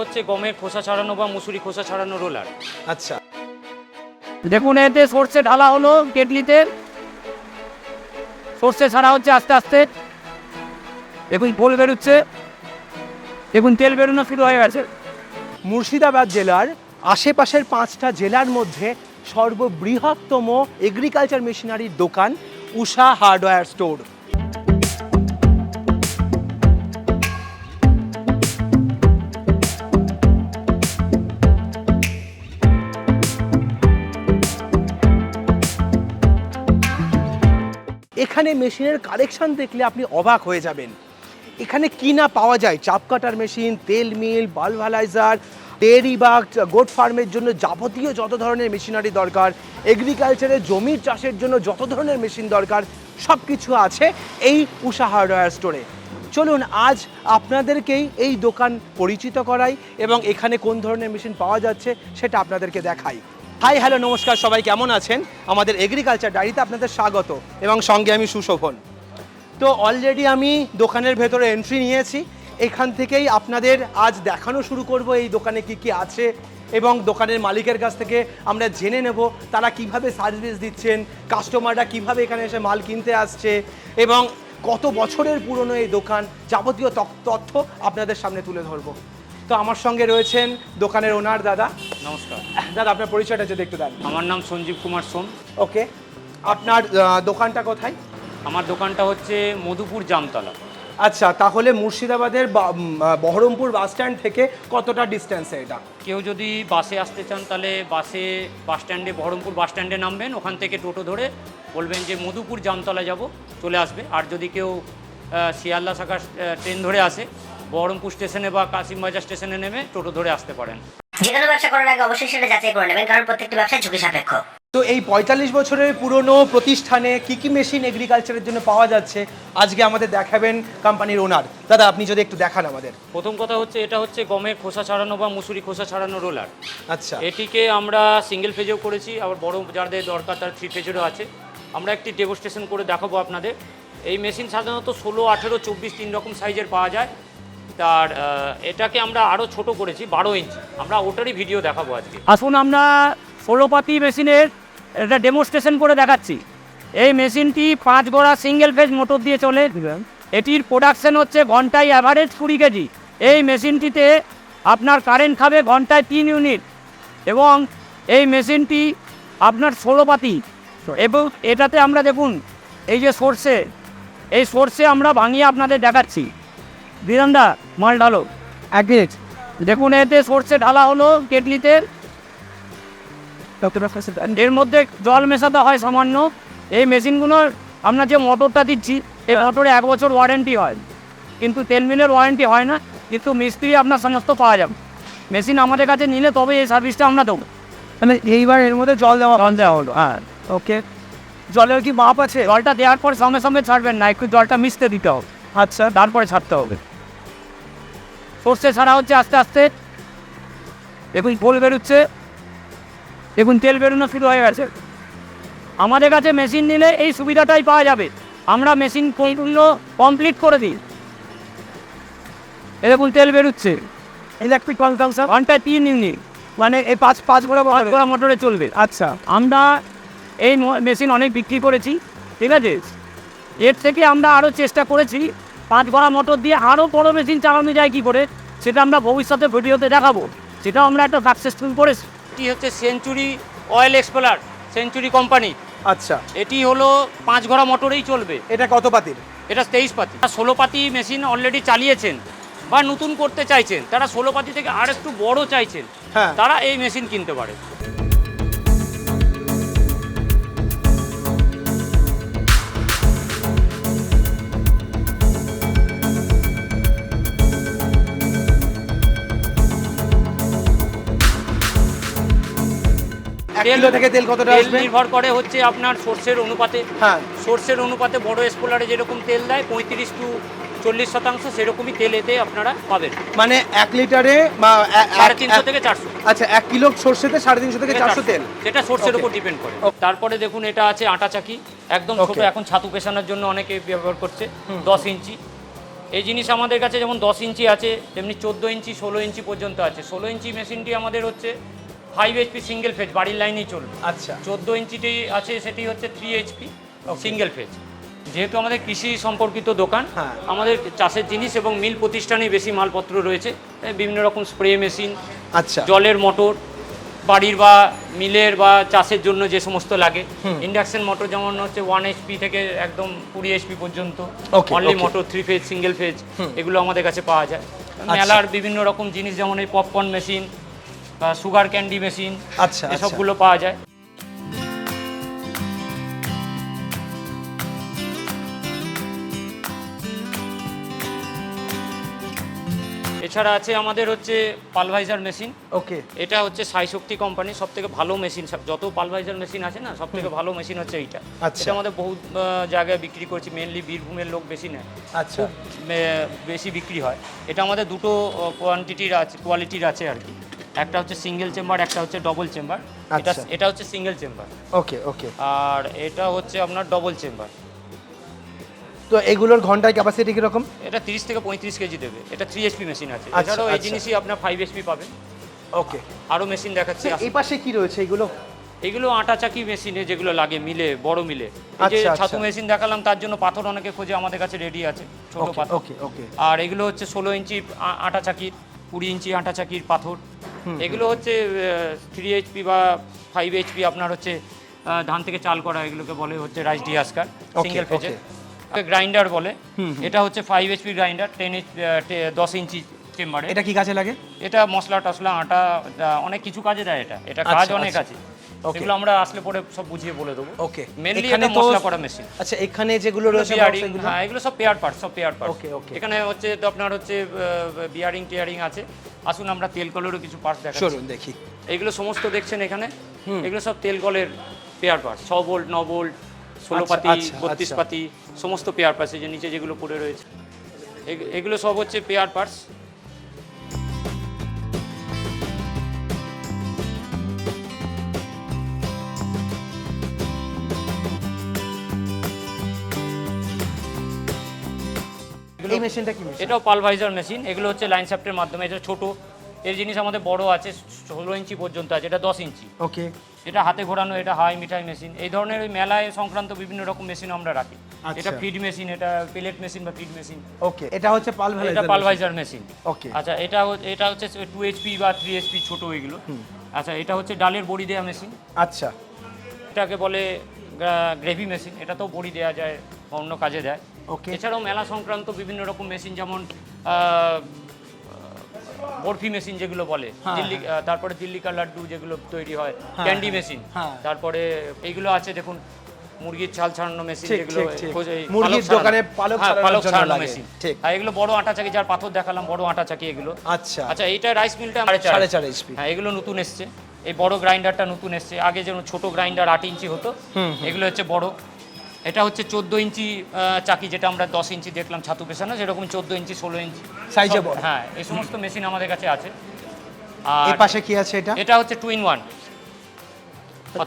হচ্ছে গমের খোসা ছাড়ানো বা মুসুরি খোসা ছাড়ানো রোলার। আচ্ছা, দেখুন এতে সর্ষে ঢালা হলো কেটলিতে, সর্ষে ছাড়া হচ্ছে আস্তে আস্তে। দেখুন ফুল বেরোচ্ছে, দেখুন তেল বেরোনো শুরু হয়ে গেছে। মুর্শিদাবাদ জেলার আশেপাশের 5টা জেলার মধ্যে সর্ববৃহত্তম এগ্রিকালচার মেশিনারির দোকান উষা হার্ডওয়্যার স্টোর। এখানে মেশিনের কালেকশন দেখলে আপনি অবাক হয়ে যাবেন। এখানে কি না পাওয়া যায়, চাপ কাটার মেশিন, তেল মিল, পালভারাইজার, ডেয়ারি বা গোট ফার্মের জন্য যাবতীয় যত ধরনের মেশিনারি দরকার, এগ্রিকালচারে জমির চাষের জন্য যত ধরনের মেশিন দরকার সব কিছু আছে এই উষা হার্ডওয়্যার স্টোরে। চলুন আজ আপনাদেরকেই এই দোকান পরিচিত করাই এবং এখানে কোন ধরনের মেশিন পাওয়া যাচ্ছে সেটা আপনাদেরকে দেখাই। হাই হ্যালো নমস্কার, সবাই কেমন আছেন? আমাদের এগ্রিকালচার ডায়েরিতে আপনাদের স্বাগত এবং সঙ্গে আমি সুশোভন। তো অলরেডি আমি দোকানের ভেতরে এন্ট্রি নিয়েছি, এখান থেকেই আপনাদের আজ দেখানো শুরু করব এই দোকানে কি কি আছে এবং দোকানের মালিকের কাছ থেকে আমরা জেনে নেব তারা কিভাবে সার্ভিস দিচ্ছেন, কাস্টমাররা কিভাবে এখানে এসে মাল কিনতে আসছে এবং কত বছরের পুরনো এই দোকান, যাবতীয় তথ্য আপনাদের সামনে তুলে ধরবো। তো আমার সঙ্গে রয়েছেন দোকানের ওনার দাদা। নমস্কার দাদা, আপনার পরিচয়টা যদি একটু দেন। আমার নাম সঞ্জীব কুমার সোম। ওকে, আপনার দোকানটা কোথায়? আমার দোকানটা হচ্ছে মধুপুর জামতলা। আচ্ছা, তাহলে মুর্শিদাবাদের বহরমপুর বাস স্ট্যান্ড থেকে কতটা ডিস্টেন্সে এটা? কেউ যদি বাসে আসতে চান তাহলে বাস স্ট্যান্ডে, বহরমপুর বাস স্ট্যান্ডে নামবেন, ওখান থেকে টোটো ধরে বলবেন যে মধুপুর জামতলা যাব, চলে আসবে। আর যদি কেউ শিয়ালদা শাখা ট্রেন ধরে আসে, বহরমপুর স্টেশনে বা কাশিমবাজার স্টেশনে নেমে টোটো ধরে আসতে পারেন। যে কোনো ব্যবসা করার আগে অবশ্যই সেটা যাচাই করে নেবেন, কারণ প্রত্যেকটি ব্যবসা ঝুঁকি সাপেক্ষ। তো এই 45 বছরের পুরনো প্রতিষ্ঠানে কি কি মেশিন এগ্রিকালচারের জন্য পাওয়া যাচ্ছে আজকে আমাদের দেখাবেন কোম্পানির ওনার। দাদা, আপনি যদি একটু দেখান আমাদের। প্রথম কথা হচ্ছে এটা হচ্ছে গমের খোসা ছাড়ানো বা মুসুরি খোসা ছাড়ানো রোলার। আচ্ছা, এটিকে আমরা সিঙ্গেল ফেজেও করেছি, আবার বড় যাদের দরকার তার 3 ফেজেরও আছে। আমরা একটি ডেমনস্ট্রেশন করে দেখাবো আপনাদের। এই মেশিন সাধারণত 16, 18, 24 3 রকম সাইজের পাওয়া যায়। তার এটাকে আমরা আরও ছোট করেছি 12 ইঞ্চি, আমরা ওটারই ভিডিও দেখাবো আজকে। আসুন আমরা 16 পাতি মেশিনের একটা ডেমনস্ট্রেশন করে দেখাচ্ছি। এই মেশিনটি 5 গড়া সিঙ্গেল ফেজ মোটর দিয়ে চলে। এটির প্রোডাকশন হচ্ছে ঘন্টায় অ্যাভারেজ 20 কেজি। এই মেশিনটিতে আপনার কারেন্ট খাবে ঘন্টায় 3 ইউনিট এবং এই মেশিনটি আপনার 16 পাতি। এবং এটাতে আমরা দেখুন এই যে সর্ষে, এই সর্ষে আমরা ভাঙিয়ে আপনাদের দেখাচ্ছি। বিরান্দা মাল ঢালো এক মিনিট। দেখুন এতে সর্ষে ঢালা হলো কেটলিতে, এর মধ্যে জল মেশাতে হয় সামান্য। এই মেশিনগুলোর আমরা যে মোটরটা দিচ্ছি, এই মোটরে 1 বছর ওয়ারেন্টি হয়, কিন্তু তেল মিলের ওয়ারেন্টি হয় না, কিন্তু মিস্ত্রি আপনার সমস্ত পাওয়া যাবে। মেশিন আমাদের কাছে নিলে তবে এই সার্ভিসটা আমরা দেবো। মানে এইবার এর মধ্যে জল দেওয়া হলো। হ্যাঁ, ওকে। জলের কি মাপ আছে? জলটা দেওয়ার পর সঙ্গে সঙ্গে ছাড়বেন না, একটু জলটা মিশতে দিতে হবে। আচ্ছা, তারপরে ছাড়তে হবে। সর্ষে ছাড়া হচ্ছে আস্তে আস্তে। দেখুন ফুল বেরোচ্ছে, দেখুন তেল বেরোনো শুরু হয়ে গেছে। আমাদের কাছে মেশিন নিলে এই সুবিধাটাই পাওয়া যাবে, আমরা মেশিন কমপ্লিট করে দিই। এ দেখুন তেল বেরোচ্ছে, ইলেকট্রিক কনজাম্পশন ঘন্টায় 3 ইউনিট, মানে এই 5 গড়া মোটরে চলবে। আচ্ছা, আমরা এই মেশিন অনেক বিক্রি করেছি, ঠিক আছে। এর থেকে আমরা আরও চেষ্টা করেছি 5 গড়া মোটর দিয়ে আরও বড়ো মেশিন চালানো যায় কী করে, সেটা আমরা ভবিষ্যতে ভিডিওতে দেখাবো। সেটাও আমরা একটা সাকসেসফুল করেছি। এটি হচ্ছে century oil explorer, century company. আচ্ছা, এটি হলো 5 ঘোড়া মোটরেই চলবে। এটা কত পাতির? এটা 23 পাতি। 16 পাতি মেশিন অলরেডি চালিয়েছেন বা নতুন করতে চাইছেন, তারা 16 পাতি থেকে আর একটু বড় চাইছেন, হ্যাঁ, তারা এই মেশিন কিনতে পারে। কিলো থেকে তেল কতটা আসবে? নির্ভর করে হচ্ছে আপনার সর্ষের অনুপাতে। হ্যাঁ, সর্ষের অনুপাতে বড় স্পোলারে যেরকম তেল দেয় 35 to 40% সেরকমই তেল এতে আপনারা পাবেন। মানে 1 লিটারে বা 350 থেকে 400। আচ্ছা, 1 কিলো সর্ষেতে 350 থেকে 400 তেল। সেটা সর্ষের উপর ডিপেন্ড করে। তারপরে দেখুন এটা আছে আটা চাকি, একদম ছোট, এখন ছাতু পেছানোর জন্য অনেকে ব্যবহার করছে, 10 ইঞ্চি। এই জিনিস আমাদের কাছে যেমন 10 ইঞ্চি আছে, তেমনি 14 ইঞ্চি 16 ইঞ্চি পর্যন্ত আছে। 16 ইঞ্চি মেশিনটি আমাদের হচ্ছে 5 HP সিঙ্গেল ফেজ, বাড়ির লাইনেই চলবে। আচ্ছা। 14 ইঞ্চিটি আছে, সেটি হচ্ছে 3 HP সিঙ্গেল ফেজ। যেহেতু আমাদের কৃষি সম্পর্কিত দোকান, হ্যাঁ। আমাদের চাষের জিনিস এবং মিল প্রতিষ্ঠানে বেশি মালপত্র রয়েছে, বিভিন্ন রকম স্প্রে মেশিন, আচ্ছা, জলের মোটর, বাড়ির বা মিলের বা চাষের জন্য যে সমস্ত লাগে, ইন্ডাকশন মোটর যেমন হচ্ছে 1 HP থেকে একদম 20 HP পর্যন্ত, only motor 3 phase single phase, এগুলো আমাদের কাছে পাওয়া যায়। মেলার বিভিন্ন রকম জিনিস যেমন এই পপকর্ন মেশিন বা সুগার ক্যান্ডি মেশিন, আচ্ছা, এসবগুলো পাওয়া যায়। এছাড়া আছে আমাদের হচ্ছে পালভাইজার মেশিন। ওকে। এটা হচ্ছে সাই শক্তি কোম্পানি সব থেকে ভালো মেশিন, যত পালভাইজার মেশিন আছে না সব থেকে ভালো মেশিন হচ্ছে এইটা। আচ্ছা। এটা আমাদের বহু জায়গায় বিক্রি করছি, মেনলি বীরভূমের লোক বেশি নেয়, আচ্ছা, বেশি বিক্রি হয়। এটা আমাদের দুটো কোয়ালিটির আছে আর কি, একটা হচ্ছে সিঙ্গেল চেম্বার, একটা হচ্ছে ডবল চেম্বার। এটা হচ্ছে সিঙ্গেল চেম্বার। ওকে ওকে। আর এটা হচ্ছে আপনার ডবল চেম্বার। তো এগুলোর ঘন্টায় ক্যাপাসিটি কিরকম? এটা 30 থেকে 35 কেজি দেবে। এটা 3 HP মেশিন আছে। এছাড়াও এই জিনিসই আপনার 5 HP পাবেন। ওকে। আরও মেশিন দেখাচ্ছি। এই পাশে কি রয়েছে এগুলো? এগুলো আটা চাকি মেশিনে যেগুলো লাগে মিলে, বড় মিলে। এই যে ছাতু মেশিন দেখালাম, তার জন্য পাথর অনেকে খোঁজে, আমাদের কাছে রেডি আছে ছোট পাথর। ওকে ওকে। আর এগুলো হচ্ছে 16 ইঞ্চি আটা চাকির, 20 ইঞ্চি আটা চাকির পাথর। এগুলো হচ্ছে 3 HP বা 5 HP আপনার হচ্ছে ধান থেকে চাল করা, এগুলোকে বলে হচ্ছে রাইস ডিহাস্কার, সিঙ্গেল ফেজে। গ্রাইন্ডার বলে। এটা হচ্ছে 5 HP গ্রাইন্ডার, 10 ইঞ্চি চেম্বারে। এটা কি কাজে লাগে? এটা মশলা টসলা আটা অনেক কিছু কাজে দেয়। এটা কাজ অনেক আছে, সেগুলো আমরা আসলে পরে সব বুঝিয়ে বলে দেবো। ওকে। মেনলি এটা মশলা করা মেশিন। আচ্ছা, এখানে যেগুলো রয়েছে হ্যাঁ, এগুলো সব পেয়ার পার্টস, সব পেয়ার পার্টস। ওকে ওকে। এখানে হচ্ছে তো আপনার হচ্ছে বিয়ারিং টিয়ারিং আছে। আসুন আমরা তেল কলেরও কিছু পার্টস দেখাচ্ছি। চলুন দেখি। এগুলো সমস্ত দেখছেন এখানে, এগুলো সব তেল কলের পেয়ার পার্টস, 6 ভোল্ট 9 ভোল্ট 16 পাতি 32 পাতি সমস্ত পেয়ার পার্টস। এই যে নিচে যেগুলো পড়ে রয়েছে এগুলো সব হচ্ছে পেয়ার পার্টস। এই মেশিনটা কি মেশিন? এটাও পালভাইজার মেশিন। এগুলো হচ্ছে লাইন শ্যাফটের মাধ্যমে। এটা ছোট, এর জিনিস আমাদের বড় আছে, 16 ইঞ্চি পর্যন্ত আছে, এটা 10 ইঞ্চি। ওকে। এটা হাতে ঘোরানো, এটা হাই মিঠাই মেশিন। এই ধরনের ওই মেলায় সংক্রান্ত বিভিন্ন রকম মেশিন আমরা রাখি। এটা ফিড মেশিন, এটা পেলেট মেশিন বা ফিড মেশিন। ওকে। এটা হচ্ছে পালভাইজার। এটা পালভাইজার মেশিন। ওকে। আচ্ছা, এটা হচ্ছে 2 HP বা 3 HP ছোট এগুলো। আচ্ছা, এটা হচ্ছে ডালের বড়ি দেওয়া মেশিন। আচ্ছা। এটাকে বলে গ্রেভি মেশিন। এটাতেও বড়ি দেওয়া যায়, অন্য কাজে দেয়। ওকে। এছাড়াও মেলা সংক্রান্ত বিভিন্ন রকম মেশিন, যেমন বরফি মেশিন যেগুলো বলে, দিল্লি, তারপরে দিল্লিকার লাড্ডু যেগুলো তৈরি হয়, ক্যান্ডি মেশিন। তারপরে এইগুলো আছে দেখুন, মুরগির ছাল ছাড়ানো মেশিন, যেগুলো মুরগির দোকানে পালক ছাড়ানো মেশিন। আর এগুলো বড় আটা চাকি, যার পাথর দেখালাম, বড় আটা চাকি এগুলো। আচ্ছা আচ্ছা, এইটা রাইস মিলটা 4.5 HP। হ্যাঁ, এগুলো নতুন এসছে। এই বড় গ্রাইন্ডারটা নতুন এসছে। আগে যেমন ছোট গ্রাইন্ডার 8 ইঞ্চি হতো, এগুলো হচ্ছে বড়। এটা হচ্ছে 14 ইঞ্চি চাকি, যেটা আমরা 10 ইঞ্চি দেখলাম ছাতু পেছানো, সেরকম 14 ইঞ্চি 16 ইঞ্চি সাইজে বড়। হ্যাঁ, এই সমস্ত মেশিন আমাদের কাছে আছে। আর এই পাশে কি আছে? এটা হচ্ছে 2 in 1।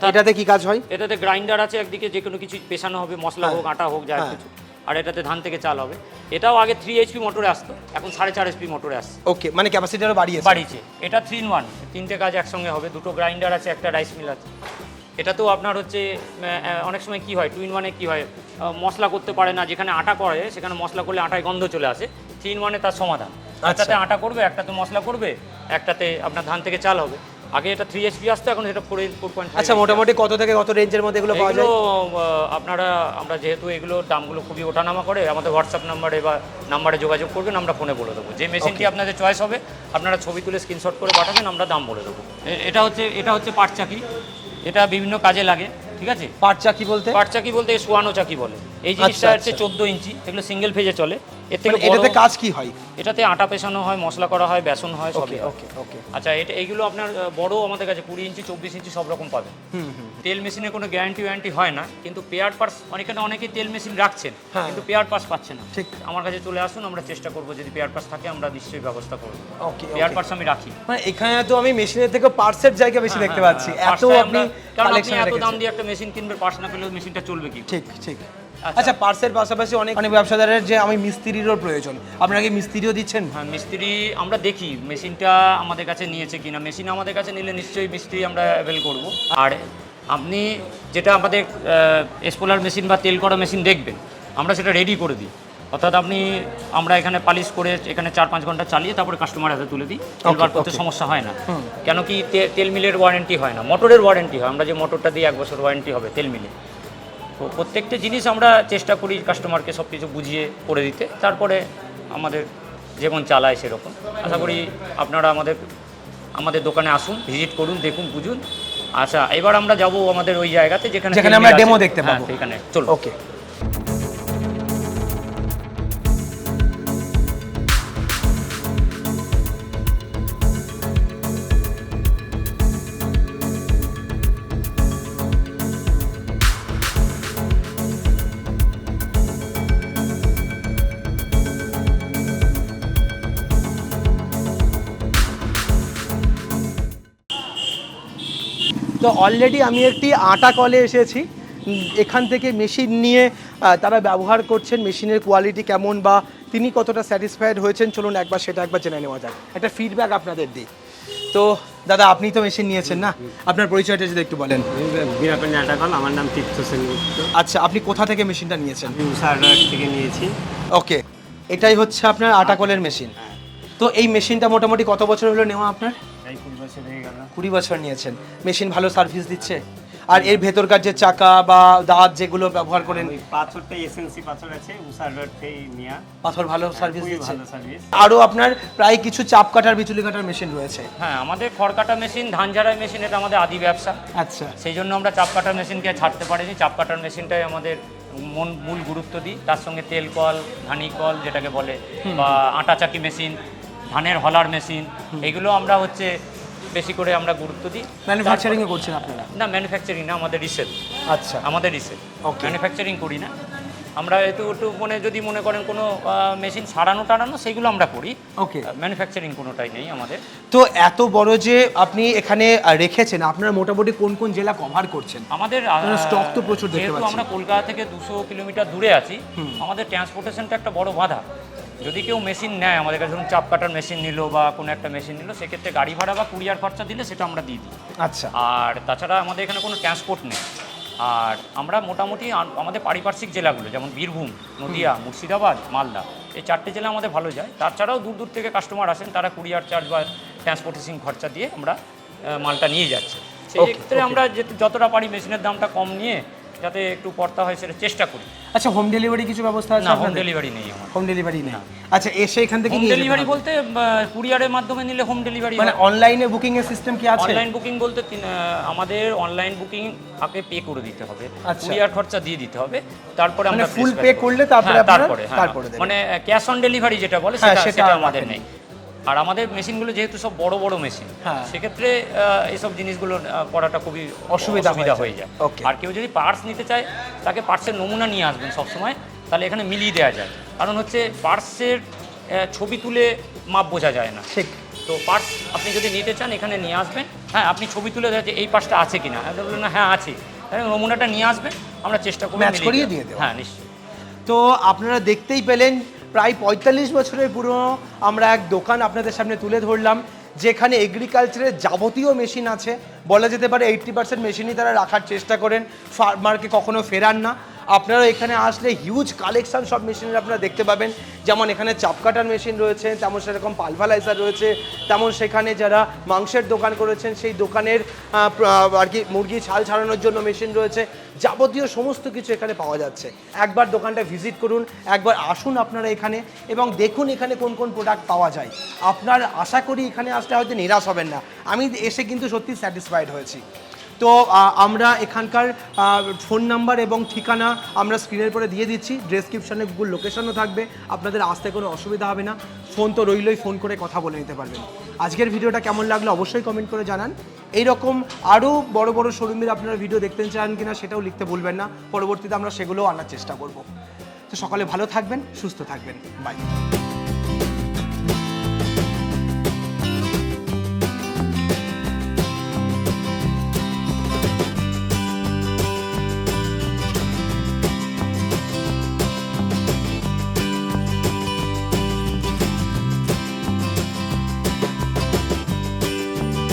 এটাতে কি কাজ হয়? এটাতে গ্রাইন্ডার আছে, একদিকে যে কোনো কিছু পেছানো হবে, মশলা হোক আটা হোক যা কিছু, আর এটাতে ধান থেকে চাল হবে। এটাও আগে 3 HP মোটরে আসতো, এখন 4.5 HP মোটরে আসছে। ওকে, মানে ক্যাপাসিটি আরো বাড়িয়েছে। এটা 3 in 1, তিনটে কাজ একসঙ্গে হবে। দুটো গ্রাইন্ডার আছে, একটা রাইস মিল আছে। এটাতেও আপনার হচ্ছে অনেক সময় কি হয়, 2 in 1-এ কি হয়, মশলা করতে পারে না, যেখানে আটা করে সেখানে মশলা করলে আটায় গন্ধ চলে আসে। 3 in 1-এ তার সমাধান। একটাতে আটা করবে, একটাতে মশলা করবে, একটাতে আপনার ধান থেকে চাল হবে। আগে এটা 3 HP আসতো, এখন এটা 4.5। আচ্ছা, মোটামুটি কত থেকে কত রেঞ্জের মধ্যে এগুলো পাওয়া যায়? আমরা যেহেতু এগুলোর দামগুলো খুবই ওঠানামা করে, আমাদের হোয়াটসঅ্যাপ নাম্বারে বা নাম্বারে যোগাযোগ করবেন, আমরা ফোনে বলে দেবো। যে মেশিনটি আপনাদের চয়েস হবে, আপনারা ছবি তুলে স্ক্রিনশট করে পাঠাবেন, আমরা দাম বলে দেবো। এটা হচ্ছে পাট চাকি। এটা বিভিন্ন কাজে লাগে, ঠিক আছে। পাট চাকি বলতে সোয়ানো চাকি বলে। এই জিনিসটা হচ্ছে 14 ইঞ্চি, এগুলো সিঙ্গেল ফেজে চলে। এর থেকে এটাতে কাজ কি হয়? এটাতে আটা পেছানো হয়, মশলা করা হয়, বেসন হয়, সবই। ওকে ওকে। আচ্ছা, এইগুলো আপনার বড় আমাদের কাছে 20 ইঞ্চি 24 ইঞ্চি সব রকম পাবেন। তেল মেশিনে কোনো গ্যারান্টি হয় না, কিন্তু পেয়ার পার্টস অনেকেই তেল মেশিন রাখছেন, কিন্তু পেয়ার পার্টস পাচ্ছে না। ঠিক, আমার কাছে চলে আসুন, আমরা চেষ্টা করবো, যদি পেয়ার পার্টস থাকে আমরা নিশ্চয়ই ব্যবস্থা করবো। ওকে, পেয়ার পার্টস আমি রাখি। মানে এখানে তো আমি মেশিনের থেকে পার্টসের জায়গা বেশি দেখতে পাচ্ছি। এত আপনি কারণ আপনি এত দাম দিয়ে একটা মেশিন কিনবেন, পার্টস না পেলেও মেশিনটা চলবে কি? ঠিক ঠিক। আচ্ছা, পার্সের পাশাপাশি অনেক অনেক ব্যবসাদারের যে আমি মিস্ত্রিরও প্রয়োজন, আপনারা কি মিস্ত্রিও দিচ্ছেন? হ্যাঁ, মিস্ত্রি আমরা দেখি মেশিনটা আমাদের কাছে নিয়েছে কিনা। মেশিন আমাদের কাছে নিলে নিশ্চয়ই মিস্ত্রি আমরা অ্যাভেল করব। আর আপনি যেটা আমাদের স্পোলার মেশিন বা তেল করা মেশিন দেখবেন, আমরা সেটা রেডি করে দিই। অর্থাৎ আমরা এখানে পালিশ করে এখানে 4-5 ঘন্টা চালিয়ে তারপরে কাস্টমার হাতে তুলে দিই। তেলবার করতে সমস্যা হয় না। কেন কি তেল মিলের ওয়ারেন্টি হয় না, মোটরের ওয়ারেন্টি হয়। আমরা যে মোটরটা দিই 1 বছর ওয়ারেন্টি হবে তেল মিলে। তো প্রত্যেকটা জিনিস আমরা চেষ্টা করি কাস্টমারকে সব কিছু বুঝিয়ে করে দিতে, তারপরে আমাদের যেমন চালায় সেরকম। আশা করি আপনারা আমাদের দোকানে আসুন, ভিজিট করুন, দেখুন, বুঝুন। আচ্ছা, এবার আমরা যাব আমাদের ওই জায়গাতে যেখানে আমরা ডেমো দেখতে পাবো। সেখানে চলো। ওকে। তো অলরেডি আমি একটি আটা কলে এসেছি। এখান থেকে মেশিন নিয়ে তারা ব্যবহার করছেন, মেশিনের কোয়ালিটি কেমন বা তিনি কতটা স্যাটিসফাইড হয়েছেন, চলুন সেটা একবার জেনে নেওয়া যাক, একটা ফিডব্যাক আপনাদের দিই। তো দাদা, আপনি তো মেশিন নিয়েছেন না, আপনার পরিচয়টা যদি একটু বলেন। বিরাপানি আটা কল, আমার নাম তীর্থ সেনগুপ্ত। আচ্ছা, আপনি কোথা থেকে মেশিনটা নিয়েছেন? উষার থেকে নিয়েছি। ওকে, এটাই হচ্ছে আপনার আটা কলের মেশিন। তো এই মেশিনটা মোটামুটি কত বছর হলো নেওয়া আপনার? 20 বছর হয়ে গেল। 20 বছর নিয়েছেন। মেশিন ভালো সার্ভিস দিচ্ছে? আর এর ভেতরকার যে চাকা বা দাঁত যেগুলো ব্যবহার করেন, ওই পাথরটা এসএনসি পাথর আছে, উষার থেকে নিয়া পাথর ভালো সার্ভিস খুবই দিচ্ছে? ভালো সার্ভিস। আরও আপনার প্রায় কিছু চাপ কাটার বিচুলি কাটার মেশিন রয়েছে। হ্যাঁ, আমাদের খড় কাটা মেশিন, ধান ঝাড়াই মেশিন, এটা আমাদের আদি ব্যবসা। আচ্ছা, সেই জন্য আমরা চাপ কাটার মেশিনকে ছাড়তে পারিনি। চাপ কাটার মেশিনটাই আমাদের মূল গুরুত্ব দিই। তার সঙ্গে তেল কল, ধানি কল যেটাকে বলে, বা আটা চাকি মেশিন, ধানের হলার মেশিন, এগুলো আমরা বেশি করে আমরা গুরুত্ব দিই। ম্যানুফ্যাকচারিং এ করছেন আপনারা? না, ম্যানুফ্যাকচারিং না, আমাদের রিসেল। আচ্ছা, আমাদের রিসেল, ম্যানুফ্যাকচারিং করি না আমরা। একটু যদি মনে করেন কোনো মেশিন সারানো সেগুলো আমরা করি। ওকে, ম্যানুফ্যাকচারিং কোনোটাই নেই আমাদের। তো এত বড় যে আপনি এখানে রেখেছেন, আপনারা মোটামুটি কোন কোন জেলা কভার করছেন? আমাদের স্টক তো প্রচুর দেখতে যেহেতু পাচ্ছি। আমরা কলকাতা থেকে 200 কিলোমিটার দূরে আছি, আমাদের ট্রান্সপোর্টেশনটা একটা বড় বাধা। যদি কেউ মেশিন নেয় আমাদের কাছে, ধরুন চাপ কাটার মেশিন নিল বা কোনো একটা মেশিন নিল, সেক্ষেত্রে গাড়ি ভাড়া বা কুরিয়ার খরচা দিলে সেটা আমরা দিয়ে দিই। আচ্ছা, আর তাছাড়া আমাদের এখানে কোনো ট্রান্সপোর্ট নেই। আর আমরা মোটামুটি আমাদের পারিপার্শ্বিক জেলাগুলো যেমন বীরভূম, নদিয়া, মুর্শিদাবাদ, মালদা, এই 4টে জেলা আমাদের ভালো যায়। তাছাড়াও দূর দূর থেকে কাস্টমার আসেন, তারা কুরিয়ার চার্জ বা ট্রান্সপোর্টেশন খরচা দিয়ে আমরা মালটা নিয়ে যাচ্ছে। সেই ক্ষেত্রে আমরা যতটা পারি মেশিনের দামটা কম নিয়ে যাতে একটু পড়তা হয় সেটা চেষ্টা করি। আচ্ছা, হোম ডেলিভারি কিছু ব্যবস্থা আছে? না, হোম ডেলিভারি নেই আমার। হোম ডেলিভারি নেই। আচ্ছা, এসে এখান থেকে হোম ডেলিভারি বলতে কুরিয়ারের মাধ্যমে নিলে হোম ডেলিভারি, মানে অনলাইনে বুকিং এর সিস্টেম কি আছে? অনলাইন বুকিং বলতে আমাদের অনলাইন বুকিং আগে পে করে দিতে হবে, আচ্ছা, কুরিয়ার খরচা দিয়ে দিতে হবে, তারপরে আমরা ফুল পে করলে তারপরে তারপরে মানে ক্যাশ অন ডেলিভারি যেটা বলে সেটা আমাদের নেই। আর আমাদের মেশিনগুলো যেহেতু সব বড় বড় মেশিন, সেক্ষেত্রে এইসব জিনিসগুলো করাটা খুবই অসুবিধা হয়ে যায়। আর কেউ যদি পার্টস নিতে চায়, তাকে পার্টসের নমুনা নিয়ে আসবেন সবসময়, তাহলে এখানে মিলিয়ে দেওয়া যায়। কারণ পার্টসের ছবি তুলে মাপ বোঝা যায় না। ঠিক। তো পার্টস আপনি যদি নিতে চান এখানে নিয়ে আসবেন। হ্যাঁ, আপনি ছবি তুলে দেয় যে এই পার্টসটা আছে কিনা, বললেন না হ্যাঁ আছে, তাহলে নমুনাটা নিয়ে আসবেন, আমরা চেষ্টা করব ম্যাচ করিয়ে দিয়ে দেব। হ্যাঁ, নিশ্চয়ই। তো আপনারা দেখতেই পেলেন, প্রায় 45 বছরের পুরনো আমরা এক দোকান আপনাদের সামনে তুলে ধরলাম, যেখানে এগ্রিকালচারের যাবতীয় মেশিন আছে। বলা যেতে পারে 80% মেশিনই তারা রাখার চেষ্টা করেন, ফার্মারকে কখনো ফেরান না। আপনারা এখানে আসলে হিউজ কালেকশন সব মেশিনের আপনারা দেখতে পাবেন। যেমন এখানে চাপ কাটার মেশিন রয়েছে, তেমন সেরকম পালভারাইজার রয়েছে, তেমন সেখানে যারা মাংসের দোকান করেছেন সেই দোকানের আর কি মুরগি ছাল ছাড়ানোর জন্য মেশিন রয়েছে। যাবতীয় সমস্ত কিছু এখানে পাওয়া যাচ্ছে। একবার দোকানটা ভিজিট করুন, একবার আসুন আপনারা এখানে এবং দেখুন এখানে কোন কোন প্রোডাক্ট পাওয়া যায়। আপনার আশা করি এখানে আসলে হয়তো নিরাশ হবেন না। আমি এসে কিন্তু সত্যি স্যাটিসফাইড হয়েছি। তো আমরা এখানকার ফোন নাম্বার এবং ঠিকানা আমরা স্ক্রিনের পরে দিয়ে দিচ্ছি, ডেসক্রিপশানে গুগল লোকেশনও থাকবে, আপনাদের আসতে কোনো অসুবিধা হবে না। ফোন তো রইলই, ফোন করে কথা বলে নিতে পারবেন। আজকের ভিডিওটা কেমন লাগলো অবশ্যই কমেন্ট করে জানান। এইরকম আরও বড় বড় শোরুমের আপনারা ভিডিও দেখতে চান কিনা সেটাও লিখতে ভুলবেন না, পরবর্তীতে আমরা সেগুলোও আনার চেষ্টা করব। তো সকালে ভালো থাকবেন, সুস্থ থাকবেন, বাই।